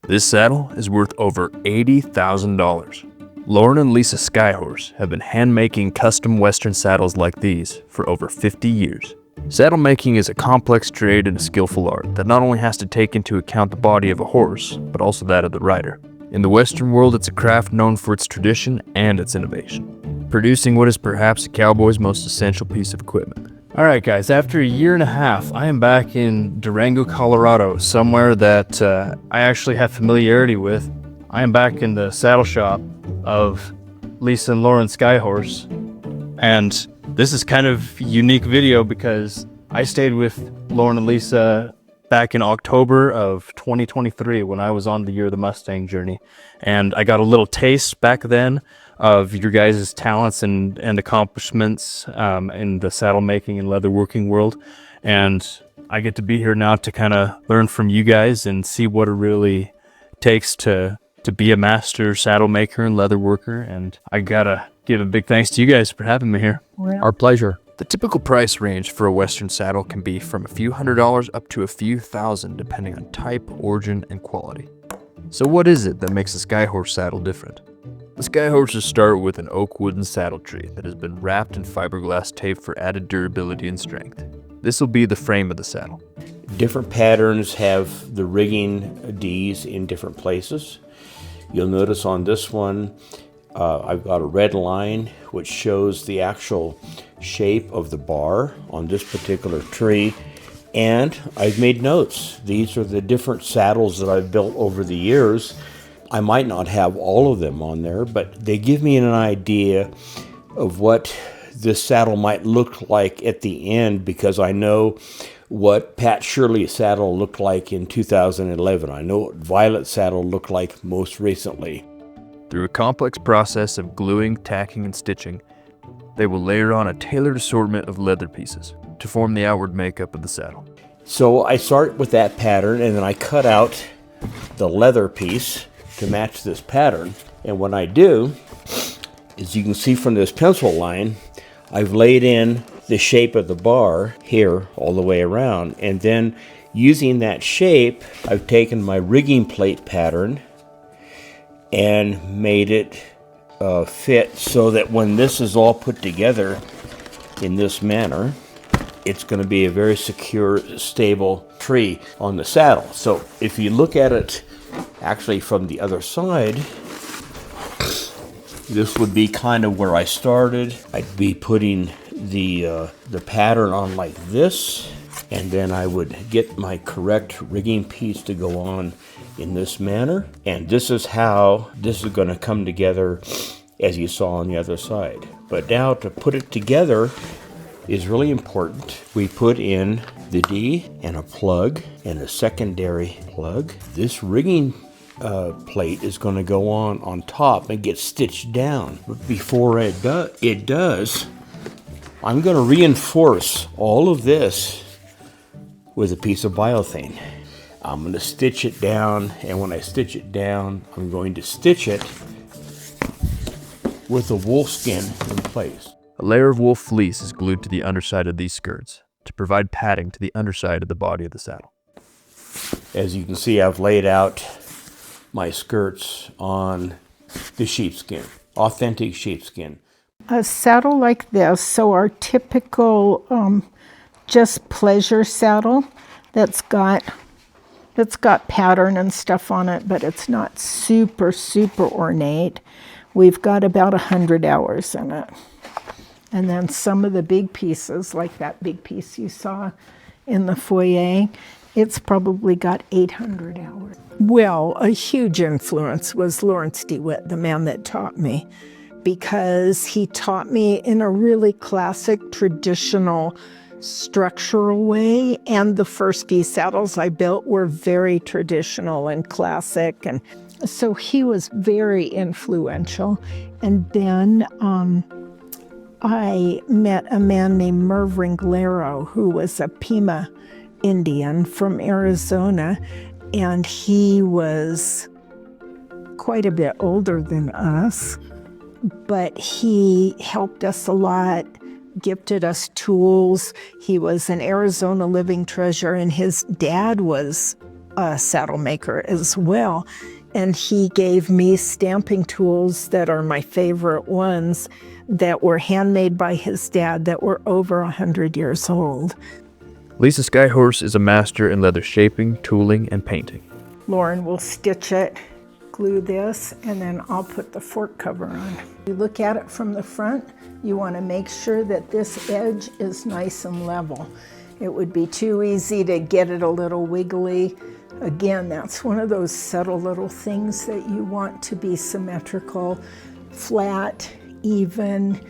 This saddle is worth over $80,000. Lauren and Lisa Skyhorse have been hand-making custom Western saddles like these for over 50 years. Saddle making is a complex trade and a skillful art that not only has to take into account the body of a horse, but also that of the rider. In the Western world, it's a craft known for its tradition and its innovation, producing what is perhaps a cowboy's most essential piece of equipment. Alright guys, after a year and a half, I am back in Durango, Colorado, somewhere that I actually have familiarity with. I am back in the saddle shop of Lisa and Lauren Skyhorse, and this is kind of a unique video because I stayed with Lauren and Lisa back in October of 2023 when I was on the Year of the Mustang journey, and I got a little taste back then of your guys' talents and accomplishments in the saddle making and leather working world, and I get to be here now to kind of learn from you guys and see what it really takes to be a master saddle maker and leather worker, and I gotta give a big thanks to you guys for having me here. Well, Our pleasure. The typical price range for a Western saddle can be from a few $100s up to a few thousand depending on type, origin, and quality. So what is it that makes a Skyhorse saddle different? The Skyhorses start with an oak wooden saddle tree that has been wrapped in fiberglass tape for added durability and strength. This will be the frame of the saddle. Different patterns have the rigging Ds in different places. You'll notice on this one, I've got a red line which shows the actual shape of the bar on this particular tree, and I've made notes. These are the different saddles that I've built over the years. I might not have all of them on there, but they give me an idea of what this saddle might look like at the end, because I know what Pat Shirley's saddle looked like in 2011. I know what Violet's saddle looked like most recently. Through a complex process of gluing, tacking, and stitching, they will layer on a tailored assortment of leather pieces to form the outward makeup of the saddle. So I start with that pattern, and then I cut out the leather piece to match this pattern. And what I do, as you can see from this pencil line, I've laid in the shape of the bar here all the way around, and then using that shape, I've taken my rigging plate pattern and made it fit so that when this is all put together in this manner, it's going to be a very secure, stable tree on the saddle. So if you look at it actually from the other side, this would be kind of where I started. I'd be putting the pattern on like this, and then I would get my correct rigging piece to go on in this manner, and this is how this is going to come together as you saw on the other side. But now to put it together is really important. We put in the D and a plug and a secondary plug. This rigging plate is going to go on top and get stitched down. But before it does, I'm going to reinforce all of this with a piece of biothane. I'm going to stitch it down, and when I stitch it down, I'm going to stitch it with the wool skin in place. A layer of wool fleece is glued to the underside of these skirts to provide padding to the underside of the body of the saddle. As you can see, I've laid out my skirts on the sheepskin, authentic sheepskin. a saddle like this, so our typical just pleasure saddle that's got pattern and stuff on it, but it's not super ornate. We've got about 100 hours in it. And then some of the big pieces, like that big piece you saw in the foyer, it's probably got 800 hours. Well, a huge influence was Lawrence DeWitt, the man that taught me, because he taught me in a really classic, traditional, structural way. And the first D saddles I built were very traditional and classic. And so he was very influential. And then I met a man named Merv Ringlero, who was a Pima Indian from Arizona, and he was quite a bit older than us, but he helped us a lot, gifted us tools. He was an Arizona living treasure, and his dad was saddle maker as well. And he gave me stamping tools that are my favorite ones that were handmade by his dad that were over 100 years old. Lisa Skyhorse is a master in leather shaping, tooling, and painting. Lauren will stitch it, glue this, and then I'll put the fork cover on. You look at it from the front, you want to make sure that this edge is nice and level. It would be too easy to get it a little wiggly. Again, that's one of those subtle little things that you want to be symmetrical, flat, even,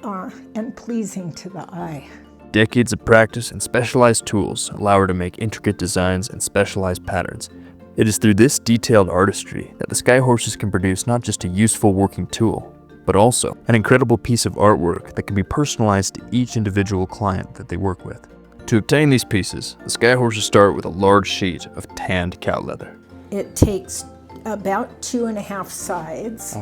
and pleasing to the eye. Decades of practice and specialized tools allow her to make intricate designs and specialized patterns. It is through this detailed artistry that the Skyhorses can produce not just a useful working tool, but also an incredible piece of artwork that can be personalized to each individual client that they work with. To obtain these pieces, the Skyhorses start with a large sheet of tanned cow leather. It takes about 2.5 sides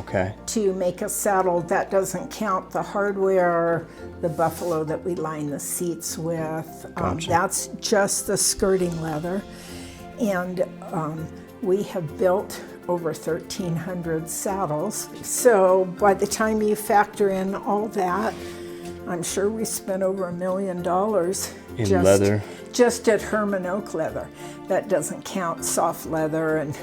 to make a saddle. That doesn't count the hardware, the buffalo that we line the seats with. That's just the skirting leather. And we have built over 1,300 saddles. So by the time you factor in all that, I'm sure we spent over $1 million in leather. Just at Herman Oak leather. That doesn't count soft leather. And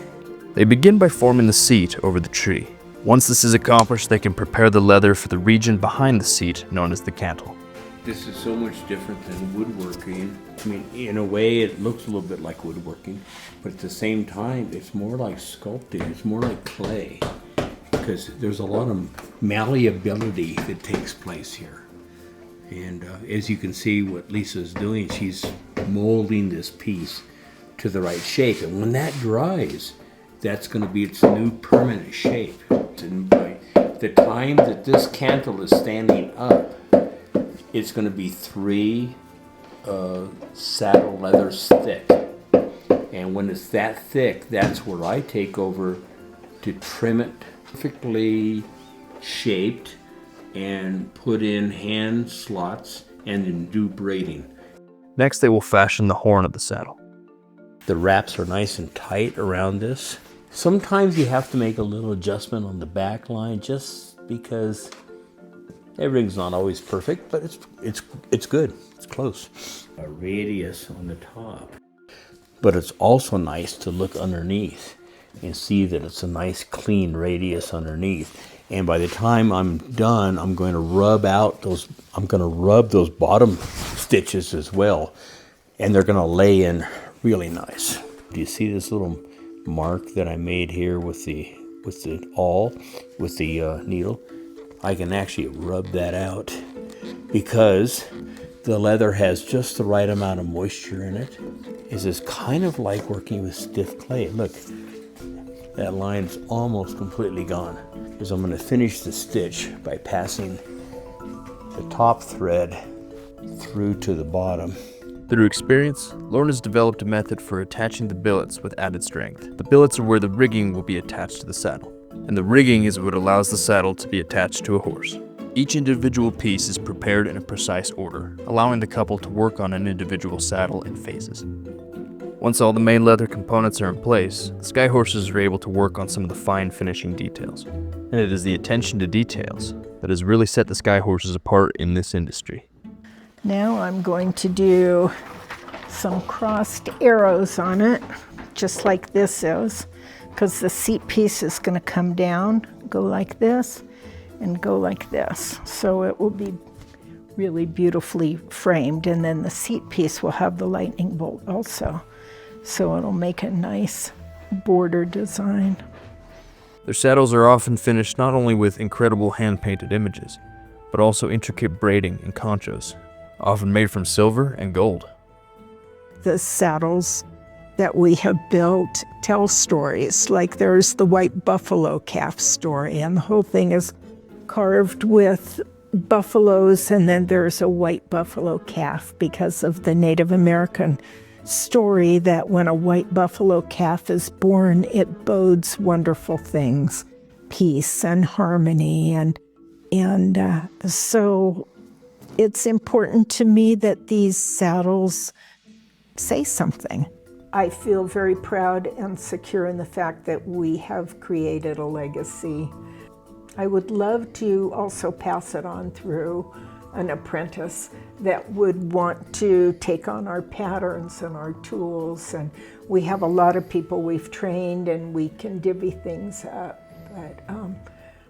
they begin by forming the seat over the tree. Once this is accomplished, they can prepare the leather for the region behind the seat known as the cantle. This is so much different than woodworking. I mean, in a way, it looks a little bit like woodworking, but at the same time, it's more like sculpting. It's more like clay, because there's a lot of malleability that takes place here. And as you can see what Lisa's doing, she's molding this piece to the right shape. And when that dries, that's going to be its new permanent shape. And by the time that this cantle is standing up, it's going to be 3 saddle leathers thick. And when it's that thick, that's where I take over to trim it perfectly shaped and put in hand slots and then do braiding. Next, they will fashion the horn of the saddle. The wraps are nice and tight around this. Sometimes you have to make a little adjustment on the back line just because everything's not always perfect, but it's good. It's close. A radius on the top. But it's also nice to look underneath and see that it's a nice clean radius underneath. And by the time I'm done, I'm going to rub those bottom stitches as well. And they're going to lay in really nice. Do you see this little mark that I made here with the needle? I can actually rub that out because the leather has just the right amount of moisture in it. It's kind of like working with stiff clay. Look, that line's almost completely gone. Because I'm going to finish the stitch by passing the top thread through to the bottom. Through experience, Lauren has developed a method for attaching the billets with added strength. The billets are where the rigging will be attached to the saddle, and the rigging is what allows the saddle to be attached to a horse. Each individual piece is prepared in a precise order, allowing the couple to work on an individual saddle in phases. Once all the main leather components are in place, the Skyhorses are able to work on some of the fine finishing details. And it is the attention to details that has really set the Skyhorses apart in this industry. now I'm going to do some crossed arrows on it, just like this is, because the seat piece is going to come down, go like this, and go like this. So it will be really beautifully framed, and then the seat piece will have the lightning bolt also. So it'll make a nice border design. Their saddles are often finished not only with incredible hand-painted images, but also intricate braiding and conchos, often made from silver and gold. The saddles that we have built tell stories, like there's the white buffalo calf story, and the whole thing is carved with buffaloes, and then there's a white buffalo calf because of the Native American story that when a white buffalo calf is born, it bodes wonderful things, peace and harmony, and so it's important to me that these saddles say something. I feel very proud and secure in the fact that we have created a legacy. I would love to also pass it on through an apprentice that would want to take on our patterns and our tools. And we have a lot of people we've trained and we can divvy things up. But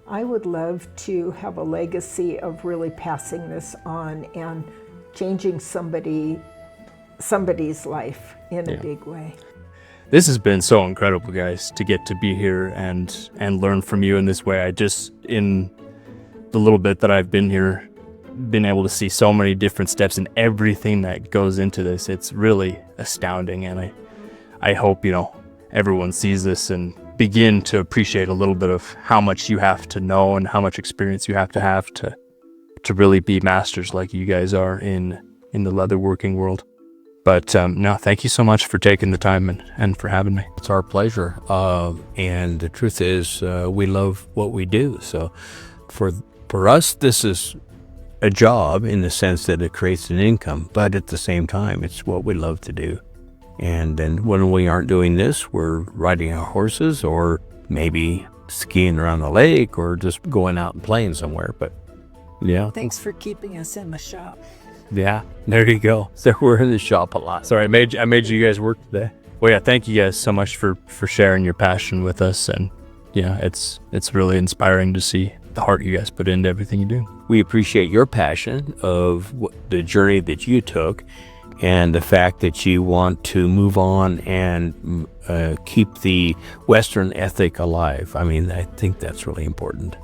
I would love to have a legacy of really passing this on and changing somebody's life in a big way. This has been so incredible, guys, to get to be here and learn from you in this way. I just, in the little bit that I've been here, been able to see so many different steps and everything that goes into this. It's really astounding, and I hope, everyone sees this and begin to appreciate a little bit of how much you have to know and how much experience you have to really be masters like you guys are in the leatherworking world. But no, thank you so much for taking the time and for having me. It's our pleasure. And the truth is, we love what we do. So for us, this is a job in the sense that it creates an income, but at the same time, it's what we love to do. And then when we aren't doing this, we're riding our horses or maybe skiing around the lake or just going out and playing somewhere. But yeah. Thanks for keeping us in the shop. Yeah, there you go. So we're in the shop a lot. Sorry, I made you guys work today. Well, yeah, thank you guys so much for sharing your passion with us. And yeah, it's really inspiring to see the heart you guys put into everything you do. We appreciate your passion of the journey that you took and the fact that you want to move on and keep the Western ethic alive. I mean, I think that's really important.